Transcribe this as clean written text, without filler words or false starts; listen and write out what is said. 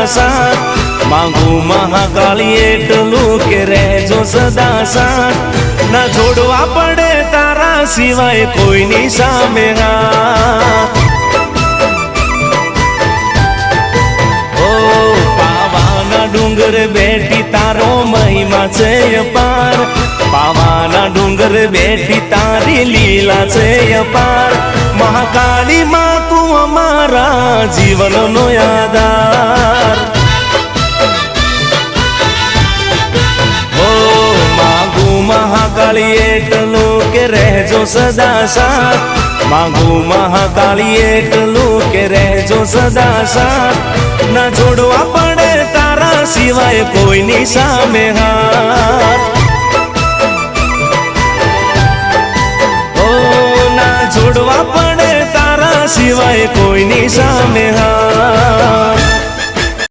સાથ માંગુ મહાકાળી એટલું કે રહેજો સદા સાથ ના જોડવા પડે તારા સિવાય કોઈની સામે હાથ ડુંગર બેઠી તારો મહિમા છે અપાર પાવાના ડુંગર બેઠી તારી લીલા છે અપાર મહાકાળી માં તું અમારા જીવનનો આધાર ઓ માંગુ મહાકાળી એટલું કે રહેજો સદા સાથ માંગુ મહાકાળી એટલું કે રહેજો સદા સાથ ના જોડવા પડે તારા સિવાય કોઈની સામે હાથ ઓ ના જોડવા પડે તારા સિવાય કોઈની સામે હાથ